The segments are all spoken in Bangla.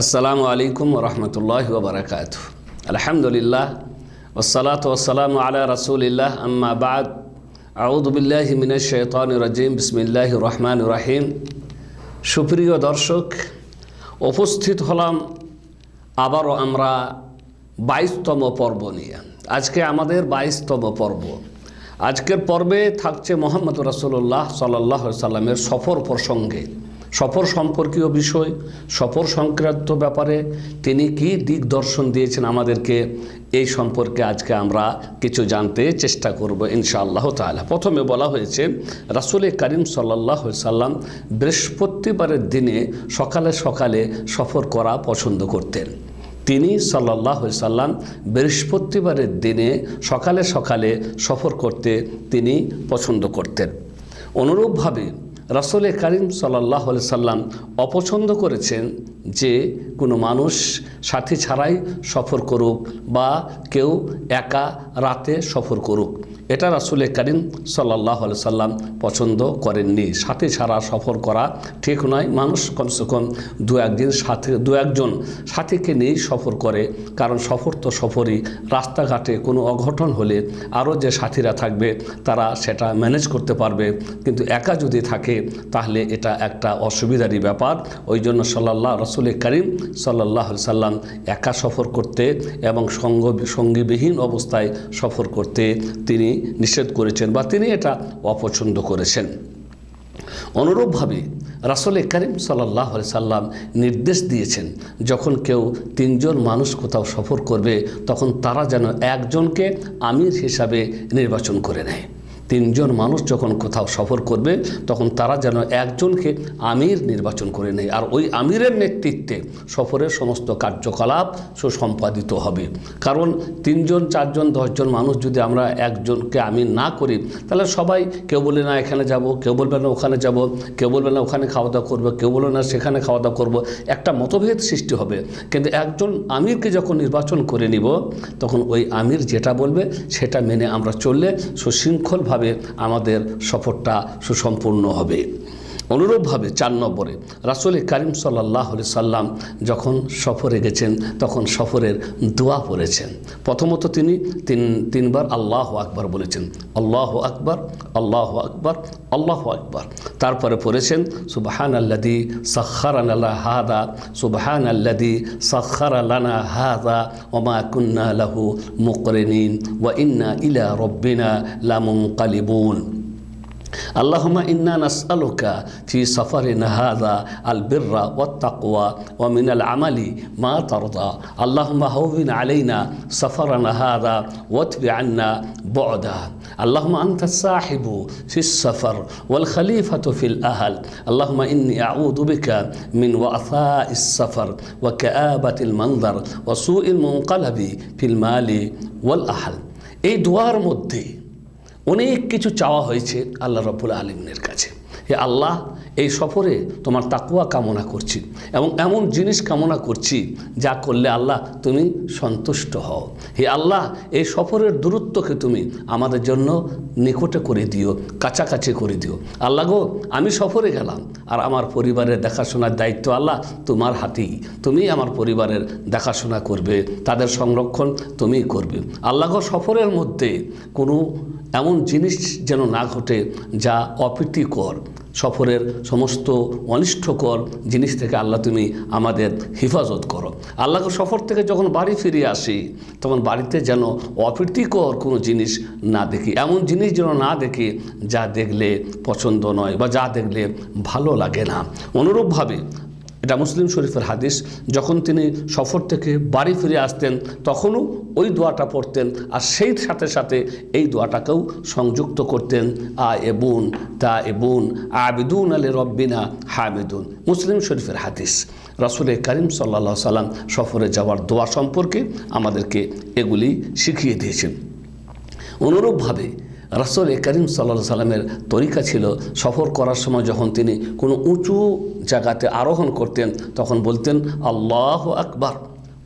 আসসালামু আলাইকুম রহমতুল্লাহি ওয়া বারাকাতুহু। আলহামদুলিল্লাহ ওয়াসসালাতু ওয়াসসালামু আলা রাসূলিল্লাহ, আম্মা বা'দ। আউযু বিল্লাহি মিনাশ শাইতানির রাজিম। বিসমিল্লাহির রহমানির রহিম। সুপ্রিয় দর্শক, উপস্থিত হলাম আবারও আমরা 22তম পর্ব নিয়ে। আজকে আমাদের 22তম পর্ব। আজকের পর্বে থাকছে মুহাম্মদ রাসূলুল্লাহ সাল্লাল্লাহু আলাইহি সাল্লামের সফর প্রসঙ্গে, সফর সম্পর্কীয় বিষয়, সফর সংক্রান্ত ব্যাপারে তিনি কি দিক দর্শন দিয়েছেন আমাদেরকে, এই সম্পর্কে আজকে আমরা কিছু জানতে চেষ্টা করব ইনশাআল্লাহ তাআলা। প্রথমে বলা হয়েছে রাসূল করিম সাল্লাল্লাহু আলাইহি সাল্লাম বৃহস্পতিবারের দিনে সকালে সকালে সফর করা পছন্দ করতেন। তিনি সাল্লাল্লাহু আলাইহি সাল্লাম বৃহস্পতিবারের দিনে সকালে সকালে সফর করতে তিনি পছন্দ করতেন। অনুরূপভাবে রাসূল করিম সাল্লাল্লাহু আলাইহি সাল্লাম অপছন্দ করেছেন যে কোনো মানুষ সাথী ছাড়াই সফর করুক বা কেউ একা রাতে সফর করুক। এটা রাসূল করিম সাল্লাল্লাহু আলাইহি সাল্লাম পছন্দ করেননি। সাথী ছাড়া সফর করা ঠিক নয়। মানুষ কমসে কম দু একজন সাথীকে নিয়েই সফর করে, কারণ সফর তো সফরই। রাস্তাঘাটে কোনো অঘটন হলে আরও যে সাথীরা থাকবে তারা সেটা ম্যানেজ করতে পারবে, কিন্তু একা যদি থাকে তাহলে এটা একটা অসুবিধারই ব্যাপার। ওই জন্য রাসূল করিম সাল্লাল্লাহু আলাইহি সাল্লাম একা সফর করতে এবং সঙ্গীবিহীন অবস্থায় সফর করতে তিনি নিষেধ করেছেন বা তিনি এটা অপছন্দ করেছেন। অনুরূপভাবে রাসূল করিম সাল্লাল্লাহু আলাইহি সাল্লাম নির্দেশ দিয়েছেন যখন কেউ 3 জন মানুষ কোথাও সফর করবে তখন তারা যেন একজনকে আমির হিসাবে নির্বাচন করে নেয়। 3 জন মানুষ যখন কোথাও সফর করবে তখন তারা যেন একজনকে আমির নির্বাচন করে নেয়, আর ওই আমিরের নেতৃত্বে সফরের সমস্ত কার্যকলাপ সুসম্পাদিত হবে। কারণ 3 জন 4 জন 10 জন মানুষ যদি আমরা একজনকে আমির না করি তাহলে সবাই, কেউ বলে না এখানে যাব, কেউ বলবে না ওখানে যাব, কেউ বলবে না ওখানে খাওয়া দাওয়া করবো, কেউ বলবে না সেখানে খাওয়া দাওয়া করবো, একটা মতভেদ সৃষ্টি হবে। কিন্তু একজন আমিরকে যখন নির্বাচন করে নিব তখন ওই আমির যেটা বলবে সেটা মেনে আমরা চললে সুশৃঙ্খলভাবে আমাদের সফরটা সুসম্পূর্ণ হবে। অনুরূপভাবে 4 নম্বরে রাসূল করিম সাল্লাল্লাহু আলাইহি সাল্লাম যখন সফরে গেছেন তখন সফরের দোয়া পড়েছেন। প্রথমত তিনি তিনবার আল্লাহু আকবার বলেছেন, আল্লাহু আকবার, আল্লাহু আকবার, আল্লাহু আকবার। তারপরে পড়েছেন সুবহানাল্লাযী সাখখারা লানা হাযা, সুবহানাল্লাযী সাখখারা লানা হাযা ওয়া মা কুন্না লাহু মুকরিনিন ওয়া ইন্না ইলা রাব্বিনা লামুনকালিবুন। আল্লাহুম্মা ইন্না নাসআলুকা ফি সাফারিনা হাযা আল বিররা ওয়াত তাকওয়া ওয়া মিনাল আমালি মা তারদা। আল্লাহুম্মা হাওবিন আলাইনা সাফারানা হাযা ওয়াতবি আন্না বু'দা। আল্লাহুম্মা আনতাস সাহিবু ফিস সাফার ওয়াল খলিফাতু ফিল আহল। আল্লাহুম্মা ইন্নী আউযু বিকা মিন ওয়াফাইস সাফার ওয়া কাআবাতিল মানজার ওয়া সুইল মুনকালাবি ফিল মালি ওয়াল আহল। এই দোয়ার মধ্যে অনেক কিছু চাওয়া হয়েছে আল্লাহ রাব্বুল আলামিনের কাছে। হে আল্লাহ, এই সফরে তোমার তাকওয়া কামনা করছি এবং এমন জিনিস কামনা করছি যা করলে আল্লাহ তুমি সন্তুষ্ট হও। হে আল্লাহ, এই সফরের দূরত্বকে তুমি আমাদের জন্য নিকটে করে দিও, কাছাকাছি করে দিও। আল্লাহ গো, আমি সফরে গেলাম আর আমার পরিবারের দেখাশোনার দায়িত্ব আল্লাহ তোমার হাতেই। তুমি আমার পরিবারের দেখাশোনা করবে, তাদের সংরক্ষণ তুমিই করবে। আল্লাহ গো, সফরের মধ্যে কোনো এমন জিনিস যেন না ঘটে যা অপ্রীতিকর। সফরের সমস্ত অনিষ্টকর জিনিস থেকে আল্লাহ তুমি আমাদের হেফাজত করো। আল্লাহকে সফর থেকে যখন বাড়ি ফিরে আসি তখন বাড়িতে যেন অপ্রীতিকর কোনো জিনিস না দেখি, এমন জিনিস যেন না দেখি যা দেখলে পছন্দ নয় বা যা দেখলে ভালো লাগে না। অনুরূপভাবে এটা মুসলিম শরীফের হাদিস, যখন তিনি সফর থেকে বাড়ি ফিরে আসতেন তখনও ওই দোয়াটা পড়তেন, আর সেই সাথে সাথে এই দোয়াটাকেও সংযুক্ত করতেন, আয়েবুন তায়েবুন আবিদুন আলি রব্বিনা হামিদুন। মুসলিম শরীফের হাদিস। রাসূল করিম সাল্লাল্লাহু আলাইহি সাল্লাম সফরে যাওয়ার দোয়া সম্পর্কে আমাদেরকে এগুলি শিখিয়ে দিয়েছেন। অনুরূপভাবে রাসূল করিম সাল্লাল্লাহু আলাইহি সাল্লামের তরিকা ছিল সফর করার সময় যখন তিনি কোনো উঁচু জায়গাতে আরোহণ করতেন তখন বলতেন আল্লাহু আকবার।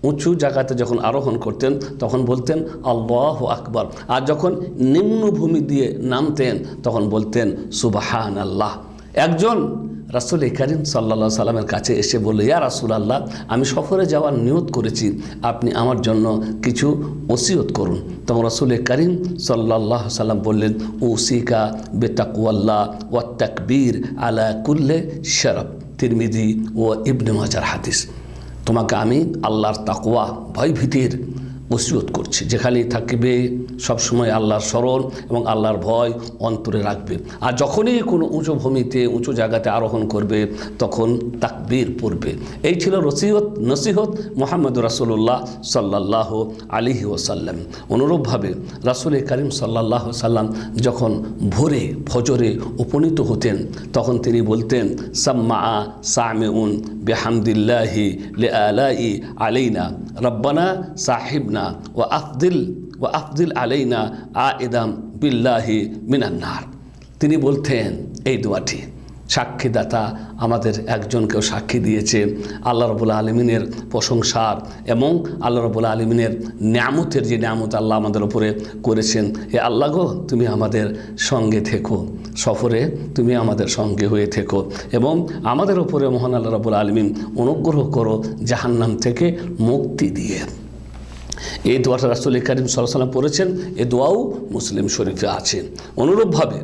উঁচু জায়গাতে যখন আরোহণ করতেন তখন বলতেন আল্লাহু আকবার, আর যখন নিম্নভূমি দিয়ে নামতেন তখন বলতেন সুবহানাল্লাহ। একজন রাসূল করিম সাল্লাল্লাহু আলাইহি সাল্লামের কাছে এসে বলল, ইয়া রাসূলুল্লাহ, আমি সফরে যাওয়ার নিয়ত করেছি, আপনি আমার জন্য কিছু ওসিয়ত করুন। তখন রাসূল করিম সাল্লাল্লাহু আলাইহি সাল্লাম বললেন, উসিকা বিতাকওয়াল্লাহ ওয়াত তাকবীর আলা কুল্লি শরফ। তিরমিজি ও ইবনে মাজার হাদিস। তোমাকে আমি আল্লাহর তাকওয়া, ভয় ভীতির ওসিয়ত করছি। যেখানেই থাকবে সবসময় আল্লাহর স্মরণ এবং আল্লাহর ভয় অন্তরে রাখবে। আর যখনই কোনো উঁচু ভূমিতে, উঁচু জায়গাতে আরোহণ করবে, তখন তাকবীর পড়বে। এই ছিল নসিহত মুহাম্মদুর রাসূলুল্লাহ সাল্লাল্লাহু আলাইহি ওয়াসাল্লাম। অনুরূপভাবে রাসূল করিম সাল্লাল্লাহু আলাইহি সাল্লাম যখন ভোরে ফজরে উপনীত হতেন, তখন তিনি বলতেন, সাম্মা সামিউন বিহামদিল্লাহি লিআলাই আলাইনা রব্বানা সাহিবনা ওয়া আফদিল আলাইনা আইদাম বিল্লাহি মিনান নার। তিনি বলতেন এই দোয়াটি, সাক্ষীদাতা আমাদের একজনকেও সাক্ষী দিয়েছে আল্লাহ রাব্বুল আলামিনের প্রশংসার এবং আল্লাহ রাব্বুল আলামিনের নিয়ামতের, যে নিয়ামত আল্লাহ আমাদের উপরে করেছেন। হে আল্লাহ গো, তুমি আমাদের সঙ্গে থেকো, সফরে তুমি আমাদের সঙ্গে হয়ে থেকো এবং আমাদের উপরে মহান আল্লাহ রাব্বুল আলামিন অনুগ্রহ করো জাহান্নাম থেকে মুক্তি দিয়ে। এই দোয়াটা রাসূল করিম সাল্লাল্লাহু আলাইহি ওয়াসাল্লাম পড়েছেন। এই দোয়াও মুসলিম শরীফে আছে। অনুরূপভাবে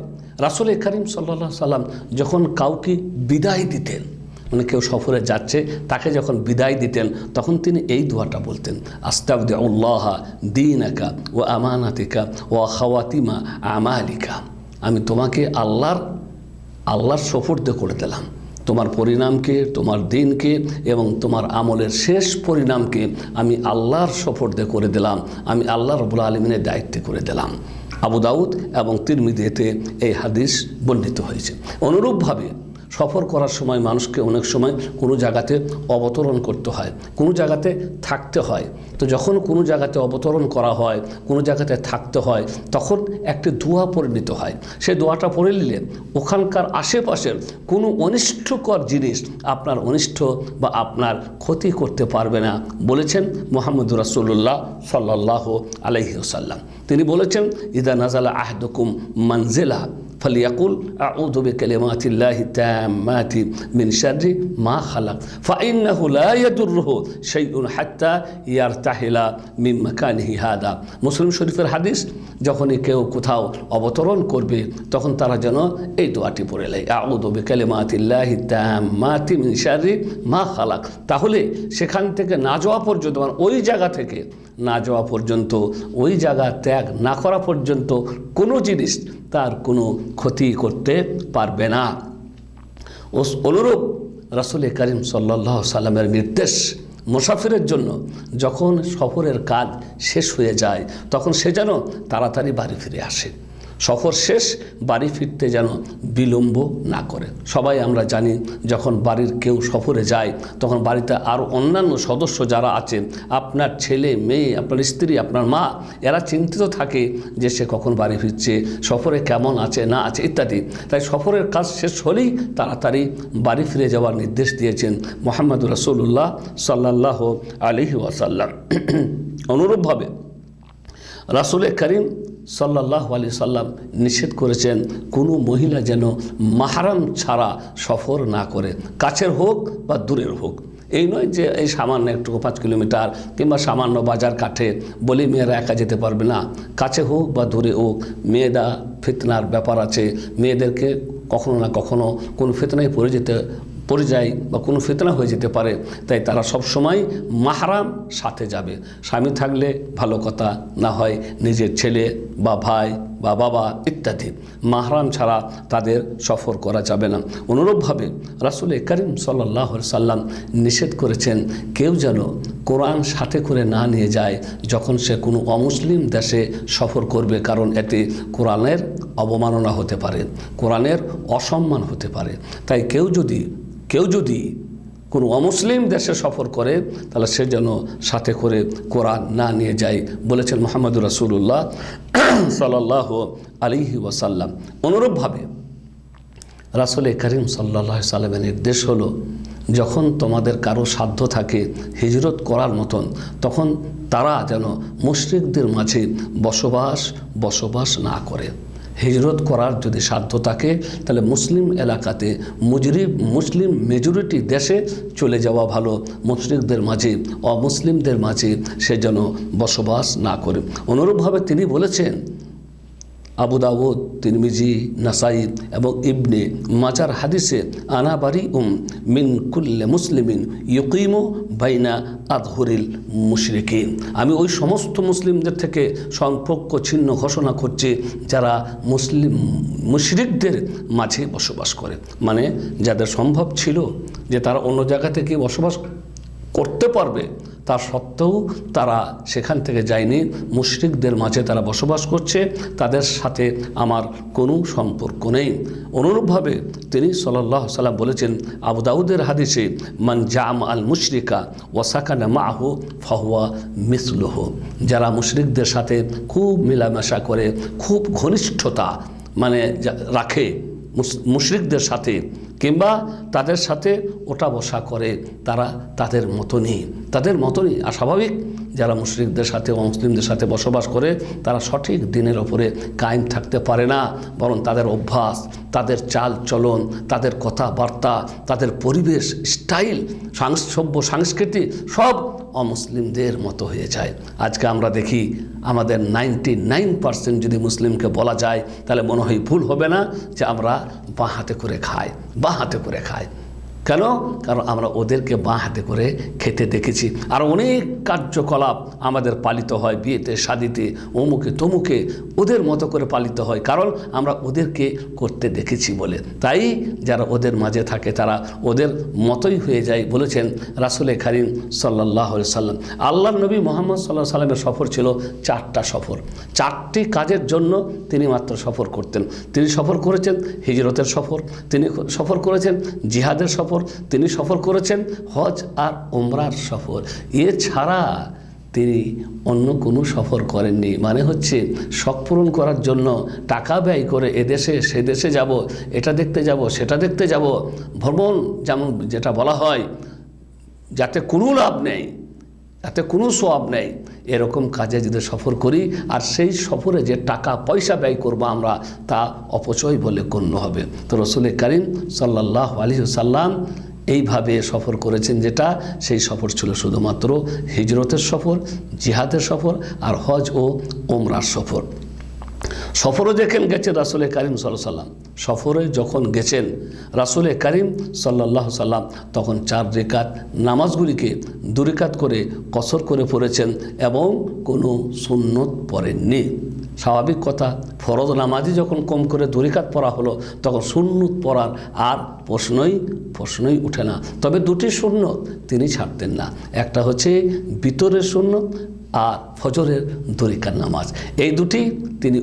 রাসূল করিম সাল্লাল্লাহু আলাইহি ওয়াসাল্লাম যখন কাউকে বিদায় দিতেন, মানে কেউ সফরে যাচ্ছে, তাকে যখন বিদায় দিতেন, তখন তিনি এই দোয়াটা বলতেন, আস্তাগফিরুল্লাহ দীনাকা ওয়া আমানাতিকা ওয়া খাওয়াতিমা আমালিকা। আমি তোমাকে আল্লাহর সুপুর্দ করে দিলাম, তোমার পরিণামকে, তোমার দিনকে এবং তোমার আমলের শেষ পরিণামকে আমি আল্লাহর সুপুর্দ করে দিলাম, আমি আল্লাহ রাব্বুল আলামিনের দায়িত্বে করে দিলাম। আবু দাউদ এবং তিরমিজিতে এই হাদিস বর্ণিত হয়েছে। অনুরূপভাবে সফর করার সময় মানুষকে অনেক সময় কোনো জায়গাতে অবতরণ করতে হয়, কোনো জায়গাতে থাকতে হয়। তো যখন কোনো জায়গাতে অবতরণ করা হয়, কোনো জায়গাতে থাকতে হয়, তখন একটি দোয়া পড়ে নিতে হয়। সেই দোয়াটা পড়ে নিলে ওখানকার আশেপাশের কোনো অনিষ্টকর জিনিস আপনার অনিষ্ট বা আপনার ক্ষতি করতে পারবে না, বলেছেন মুহাম্মদুর রাসূলুল্লাহ সাল্লাল্লাহু আলাইহি ওয়াসাল্লাম। তিনি বলেছেন, ইদা নাজালা আহদুকুম মানজিলা ফালিয়াকুল আউযু বিকালিমাতিল্লাহি তাম্মাতি মিন শাররি মা খালাক ফাইন্নাহু লা ইয়াদুররুহু শাইউন হাত্তা ইয়ারতাহিলা মিন মাকানিহি হাদা। মুসলিম শরীফের হাদিস। যখনই কেউ কোথাও অবতরণ করবে, তখন তারা যেন এই দোয়াটি পড়ে নেয়, আউযু বিকালিমাতিল্লাহি তাম্মাতি মিন শাররি মা খালাক। তাহলে সেখান থেকে না যাওয়া পর্যন্ত, মানে ওই জায়গা থেকে না যাওয়া পর্যন্ত, ওই জায়গা ত্যাগ না করা পর্যন্ত কোনো জিনিস তার কোনো ক্ষতি করতে পারবে না। অনুরূপ রাসূল করিম সাল্লাল্লাহু আলাইহি সাল্লামের নির্দেশ, মুসাফিরের জন্য যখন সফরের কাজ শেষ হয়ে যায়, তখন সে যেন তাড়াতাড়ি বাড়ি ফিরে আসে। সফর শেষ, বাড়ি ফিরতে যেন বিলম্ব না করে। সবাই আমরা জানি, যখন বাড়ির কেউ সফরে যায়, তখন বাড়িতে আরও অন্যান্য সদস্য যারা আছেন, আপনার ছেলে মেয়ে, আপনার স্ত্রী, আপনার মা, এরা চিন্তিত থাকে যে সে কখন বাড়ি ফিরছে, সফরে কেমন আছে না আছে ইত্যাদি। তাই সফরের কাজ শেষ হলেই তাড়াতাড়ি বাড়ি ফিরে যাওয়ার নির্দেশ দিয়েছেন মুহাম্মদুর রাসূলুল্লাহ সাল্লাল্লাহু আলাইহি ওয়াসাল্লাম। অনুরূপভাবে রাসূল করিম সাল্লাল্লাহু আলাইহি সাল্লাম নিষেধ করেছেন, কোনো মহিলা যেন মাহরাম ছাড়া সফর না করে, কাছের হোক বা দূরের হোক। এই নয় যে এই সামান্য একটু 5 কিলোমিটার কিংবা সামান্য বাজার কাটে বলে মেয়েরা একা যেতে পারবে না। কাছে হোক বা দূরে হোক, মেয়েরা ফিতনার ব্যাপার আছে, মেয়েদেরকে কখনো না কখনো কোনো ফিতনায় পড়ে যায় বা কোনো ফিতনা হয়ে যেতে পারে। তাই তারা সব সময় মাহরাম সাথে যাবে। স্বামী থাকলে ভালো কথা, না হয় নিজের ছেলে বা ভাই বা বাবা ইত্যাদি। মাহরাম ছাড়া তাদের সফর করা যাবে না। অনুরূপভাবে রাসূল করিম সাল্লাল্লাহু আলাইহি সাল্লাম নিষেধ করেছেন, কেউ যেন কোরআন সাথে করে না নিয়ে যায় যখন সে কোনো অমুসলিম দেশে সফর করবে, কারণ এতে কোরআনের অবমাননা হতে পারে, কোরআনের অসম্মান হতে পারে। তাই কেউ যদি কোনো অমুসলিম দেশে সফর করে, তাহলে সে যেন সাথে করে কোরআন না নিয়ে যায়, বলেছেন মুহাম্মদুর রাসূলুল্লাহ সাল্লাল্লাহু আলাইহি ওয়াসাল্লাম। অনুরূপভাবে রাসূল করিম সাল্লাল্লাহু আলাইহি সাল্লামের নির্দেশ হলো, যখন তোমাদের কারো সাধ্য থাকে হিজরত করার মতন, তখন তারা যেন মুশরিকদের মাঝে বসবাস না করে। হিজরত করার যদি সাধ্য থাকে তাহলে মুসলিম এলাকাতে মুসলিম মেজরিটি দেশে চলে যাওয়া ভালো, মুশরিকদের মাঝে অমুসলিমদের মাঝে সে যেন বসবাস না করে। অনুরূপভাবে তিনি বলেছেন, আবু দাউদ, তিরমিজি, নাসাই এবং ইবনে মাজার হাদিসে, আনা বারিউম মিন কুল্লি মুসলিমিন ইউকিমু বাইনা আযহুরিল মুশরিকিন, আমি ওই সমস্ত মুসলিমদের থেকে সম্পর্ক ছিন্ন ঘোষণা করছি যারা মুশরিকদের মাঝে বসবাস করে। মানে যাদের সম্ভব ছিল যে তারা অন্য জায়গা থেকে বসবাস করতে পারবে, তা সত্ত্বেও তারা সেখান থেকে যায়নি, মুশরিকদের মাঝে তারা বসবাস করছে, তাদের সাথে আমার কোনো সম্পর্ক নেই। অনুরূপভাবে তিনি সাল্লাল্লাহু আলাইহি ওয়াসাল্লাম বলেছেন আবু দাউদের হাদিসে, মান জাম আল মুশরিকা ওয়াসাকানা মাহু ফাহুয়া মিসলুহু, যারা মুশরিকদের সাথে খুব মেলামেশা করে, খুব ঘনিষ্ঠতা মানে রাখে মুশরিকদের সাথে, কিংবা তাদের সাথে ওঠা বসা করে, তারা তাদের মতনই। আর স্বাভাবিক যারা মুশরিকদের সাথে অমুসলিমদের সাথে বসবাস করে তারা সঠিক দিনের ওপরে কায়েম থাকতে পারে না, বরং তাদের অভ্যাস, তাদের চাল চলন, তাদের কথাবার্তা, তাদের পরিবেশ, স্টাইল, সভ্য সংস্কৃতি সব অমুসলিমদের মতো হয়ে যায়। আজকে আমরা দেখি আমাদের 99% যদি মুসলিমকে বলা যায় তাহলে মনে হয় ভুল হবে না যে আমরা বাঁ হাতে করে খাই। কেন? কারণ আমরা ওদেরকে বাঁ হাতে করে খেতে দেখেছি। আর অনেক কার্যকলাপ আমাদের পালিত হয়, বিয়েতে, শাদিতে, অমুকে তমুকে ওদের মতো করে পালিত হয়, কারণ আমরা ওদেরকে করতে দেখেছি বলে। তাই যারা ওদের মাঝে থাকে তারা ওদের মতোই হয়ে যায়। বলেছেন রাসূল কারীম সাল্লাল্লাহু আলাইহি সাল্লাম, আল্লাহর নবী মুহাম্মদ সাল্লাল্লাহু আলাইহি সাল্লামের সফর ছিল 4টা সফর। 4টি কাজের জন্য তিনি মাত্র সফর করতেন। তিনি সফর করেছেন হিজরতের সফর, তিনি সফর করেছেন জিহাদের সফর, তিনি সফর করেছেন হজ আর উমরার সফর। এছাড়া তিনি অন্য কোনো সফর করেননি। মানে হচ্ছে শখ পূরণ করার জন্য টাকা ব্যয় করে এদেশে সে দেশে যাব, এটা দেখতে যাব, সেটা দেখতে যাব, ভ্রমণ যেমন যেটা বলা হয় যাতে কোনো লাভ নেই, তাতে কোনো সওয়াব নেই, এরকম কাজে যদি সফর করি আর সেই সফরে যে টাকা পয়সা ব্যয় করবো আমরা, তা অপচয় বলে গণ্য হবে। তো রাসূল কারীম সাল্লাল্লাহু আলাইহি ওয়াসাল্লাম এইভাবে সফর করেছেন, যেটা সেই সফর ছিল শুধুমাত্র হিজরতের সফর, জিহাদের সফর আর হজ ও উমরার সফর। সফরে যখন গেছেন রাসূল কারীম সাল্লাল্লাহু আলাইহি ওয়াসাল্লাম, সফরে যখন গেছেন রাসূল কারীম সাল্লাল্লাহু আলাইহি ওয়াসাল্লাম তখন 4 রেকাত নামাজগুলিকে 2 রেকাত করে কসর করে পড়েছেন এবং কোনো সুন্নত পড়েননি। স্বাভাবিক কথা, ফরজ নামাজই যখন কম করে 2 রেকাত পড়া হলো তখন সুন্নত পড়ার আর প্রশ্নই উঠে না। তবে 2টি সুন্নত তিনি ছাড়তেন না, একটা হচ্ছে ভিতরের সুন্নত আর ফজরের 2 রেকাত নামাজ। এই 2টি তিনি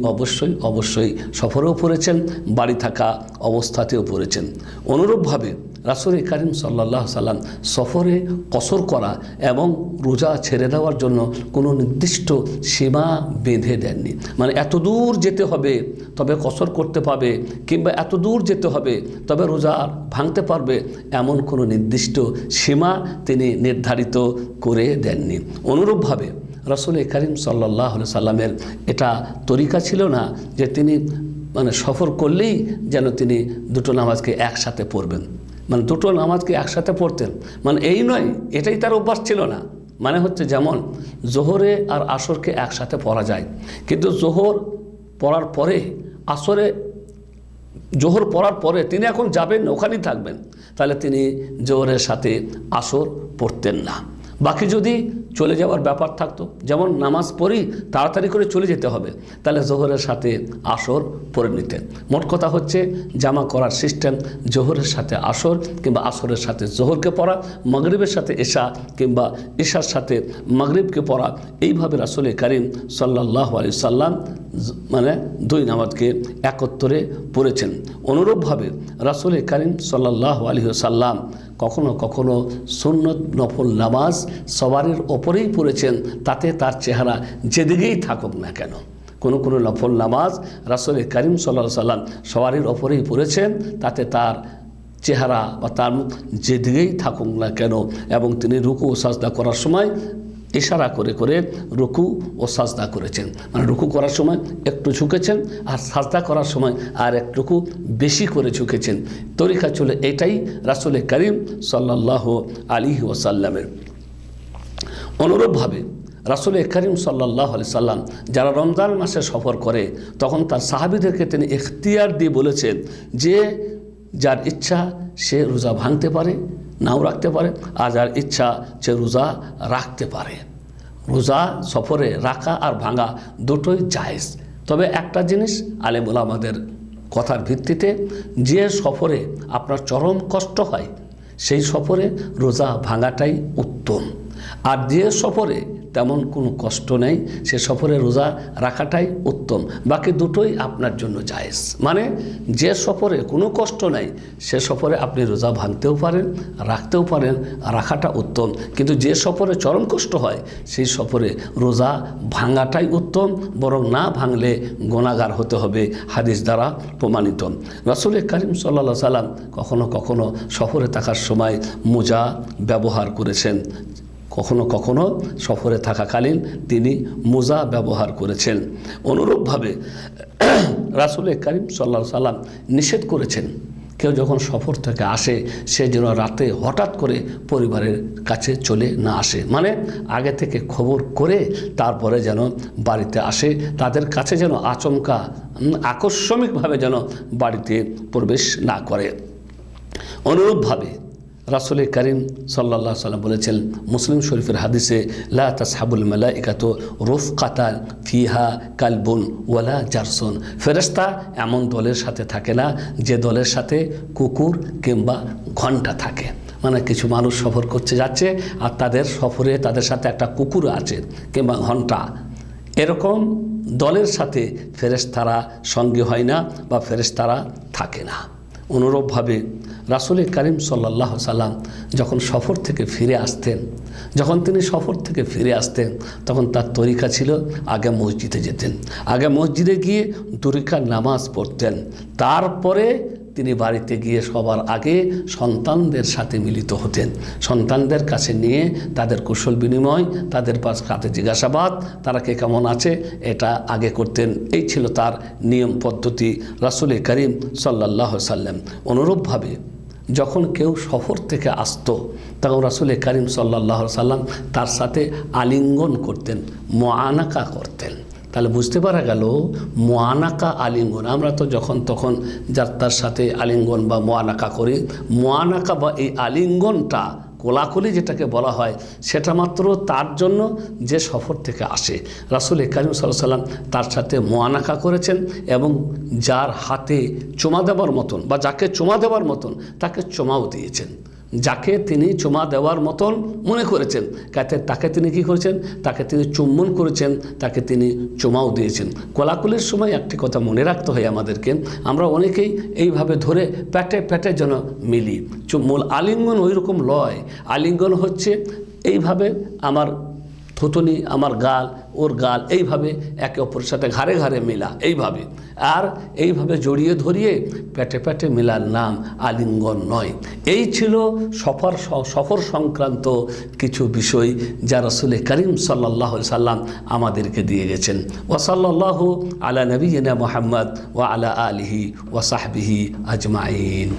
অবশ্যই সফরেও পড়েছেন, বাড়ি থাকা অবস্থাতেও পড়েছেন। অনুরূপভাবে রাসূল কারীম সাল্লাল্লাহু আলাইহি সাল্লাম সফরে কসর করা এবং রোজা ছেড়ে দেওয়ার জন্য কোনো নির্দিষ্ট সীমা বেঁধে দেননি। মানে এত দূর যেতে হবে তবে কসর করতে পারবে, কিংবা এত দূর যেতে হবে তবে রোজা ভাঙতে পারবে, এমন কোনো নির্দিষ্ট সীমা তিনি নির্ধারিত করে দেননি। অনুরূপভাবে রাসূল কারীম সাল্লাল্লাহু আলাইহি সাল্লামের এটা তরিকা ছিল না যে তিনি মানে সফর করলেই যেন তিনি 2টো নামাজকে একসাথে পড়বেন, মানে 2টো নামাজকে একসাথে পড়তেন, মানে এই নয়, এটাই তার অভ্যাস ছিল না। মানে হচ্ছে যেমন জোহরে আর আসরকে একসাথে পড়া যায়, কিন্তু জোহর পড়ার পরে জোহর পড়ার পরে তিনি এখন যাবেন, ওখানেই থাকবেন, তাহলে তিনি জোহরের সাথে আসর পড়তেন না। বাকি যদি চলে যাওয়ার ব্যাপার থাকতো, যেমন নামাজ পড়ি তাড়াতাড়ি করে চলে যেতে হবে, তাহলে জোহরের সাথে আসর পড়ে নিতেন। মোট কথা হচ্ছে জামা করার সিস্টেম, জোহরের সাথে আসর কিংবা আসরের সাথে জোহরকে পড়া, মাগরিবের সাথে এশা কিংবা এশার সাথে মাগরিবকে পড়া, এইভাবে রাসূল কারীম সাল্লাল্লাহু আলাইহি সাল্লাম মানে 2 নামাজকে একত্রে পড়েছেন। অনুরূপভাবে রাসূল কারীম সাল্লাল্লাহু আলাইহি সাল্লাম কখনো কখনো সুন্নত নফল নামাজ সওয়ারের ওপরেই পড়েছেন, তাতে তার চেহারা যেদিকেই থাকুক না কেন। কোনো কোনো নফল নামাজ রাসূল কারীম সাল্লাল্লাহু আলাইহি সাল্লাম সওয়ারের ওপরেই পড়েছেন, তাতে তার চেহারা বা তার মুখ যেদিকেই থাকুক না কেন, এবং তিনি রুকু ও সাজদা করার সময় ইশারা করে করে রুকু ও সাজদা করেছেন। মানে রুকু করার সময় একটু ঝুঁকেছেন আর সাজদা করার সময় আর একটুকু বেশি করে ঝুঁকেছেন। তরিকা ছিল এটাই রাসূল করিম সাল্লাল্লাহু আলাইহি ওয়াসাল্লামের। অনুরূপভাবে রাসূল করিম সাল্লাল্লাহু আলাইহি সাল্লাম যারা রমজান মাসে সফর করে তখন তার সাহাবীদেরকে তিনি ইখতিয়ার দিয়ে বলেছেন যে যার ইচ্ছা সে রোজা ভাঙতে পারে, নাও রাখতে পারে, আর যার ইচ্ছা সে রোজা রাখতে পারে। রোজা সফরে রাখা আর ভাঙা দুটোই জায়েজ। তবে একটা জিনিস আলেম ওলামাদের কথার ভিত্তিতে, যে সফরে আপনার চরম কষ্ট হয় সেই সফরে রোজা ভাঙাটাই উত্তম, আর যে সফরে তেমন কোনো কষ্ট নেই সে সফরে রোজা রাখাটাই উত্তম। বাকি দুটোই আপনার জন্য জায়েজ। মানে যে সফরে কোনো কষ্ট নাই সে সফরে আপনি রোজা ভাঙতেও পারেন, রাখতেও পারেন, রাখাটা উত্তম। কিন্তু যে সফরে চরম কষ্ট হয় সেই সফরে রোজা ভাঙাটাই উত্তম, বরং না ভাঙলে গুনাহগার হতে হবে, হাদিস দ্বারা প্রমাণিত। রাসূল করিম সাল্লাল্লাহু আলাইহি সাল্লাম কখনো কখনো সফরে থাকার সময় মোজা ব্যবহার করেছেন, কখনো কখনো সফরে থাকাকালীন তিনি মোজা ব্যবহার করেছেন। অনুরূপভাবে রাসূল করিম সাল্লাল্লাহু আলাইহি সাল্লাম নিষেধ করেছেন কেউ যখন সফর থেকে আসে সে যেন রাতে হঠাৎ করে পরিবারের কাছে চলে না আসে। মানে আগে থেকে খবর করে তারপরে যেন বাড়িতে আসে, তাদের কাছে যেন আচমকা আকস্মিকভাবে যেন বাড়িতে প্রবেশ না করে। অনুরূপভাবে রাসূল করিম সাল্লাল্লাহু আলাইহি সাল্লাম বলেছেন মুসলিম শরীফের হাদিসে, লা তাসহাবুল মালাইকাতু রুফকাতান ফিহা কালবুন ওয়ালা জারসুন। ফেরেশতা এমন দলের সাথে থাকে না যে দলের সাথে কুকুর কিংবা ঘণ্টা থাকে। মানে কিছু মানুষ সফর করতে যাচ্ছে আর তাদের সফরে তাদের সাথে একটা কুকুর আছে কিংবা ঘণ্টা, এরকম দলের সাথে ফেরেশতারা সঙ্গী হয় না বা ফেরেশতারা থাকে না। অনুরূপভাবে রাসূল করিম সাল্লাল্লাহু আলাইহি সাল্লাম যখন সফর থেকে ফিরে আসতেন, যখন তিনি সফর থেকে ফিরে আসতেন তখন তার তরিকা ছিল আগে মসজিদে যেতেন, আগে মসজিদে গিয়ে দুই রাকাত নামাজ পড়তেন, তারপরে তিনি বাড়িতে গিয়ে সবার আগে সন্তানদের সাথে মিলিত হতেন। সন্তানদের কাছে নিয়ে তাদের কুশল বিনিময়, তাদের কাছে জিজ্ঞাসাবাদ, তারা কে কেমন আছে, এটা আগে করতেন। এই ছিল তার নিয়ম পদ্ধতি রাসূল করিম সাল্লাল্লাহু আলাইহি সাল্লাম। অনুরূপভাবে যখন কেউ সফর থেকে আসতো তখন রাসূল করিম সাল্লাল্লাহু আলাইহি সাল্লাম তার সাথে আলিঙ্গন করতেন, মুআনাকা করতেন। তাহলে বুঝতে পারা গেল মুআনাকা আলিঙ্গন, আমরা তো যখন তখন যার তার সাথে আলিঙ্গন বা মুআনাকা করি, মুআনাকা বা এই আলিঙ্গনটা কোলাকুলি যেটাকে বলা হয় সেটা মাত্র তার জন্য যে সফর থেকে আসে। রাসূল করিম সাল্লাল্লাহু আলাইহি সাল্লাম তার সাথে মুআনাকা করেছেন এবং যার হাতে চুমা দেওয়ার মতন বা যাকে চুমা দেওয়ার মতন তাকে চুমাও দিয়েছেন। যাকে তিনি চুমা দেওয়ার মতন মনে করেছেন তাকে তিনি কি করেছেন, তাকে তিনি চুম্বন করেছেন, তাকে তিনি চুমাও দিয়েছেন। কোলাকুলির সময় একটি কথা মনে রাখতে হয় আমাদেরকে, আমরা অনেকেই এইভাবে ধরে পেটে পেটে যেন মিলি। মূল আলিঙ্গন ওই রকম লয়। আলিঙ্গন হচ্ছে এইভাবে আমার থুতনি, আমার গাল, ওর গাল, এইভাবে একে অপরের সাথে ঘাড়ে ঘাড়ে মেলা, এইভাবে। আর এইভাবে জড়িয়ে ধরিয়ে পেটে পেটে মেলার নাম আলিঙ্গন নয়। এই ছিল সফর সংক্রান্ত কিছু বিষয় যা রাসূল করিম সাল্লাল্লাহু আলাইহি সাল্লাম আমাদেরকে দিয়ে গেছেন। ওয়া সাল্লাল্লাহু আলা নবিয়িনা মুহাম্মদ ওয়া আলা আলিহি ওয়া সাহবিহি আজমাইন।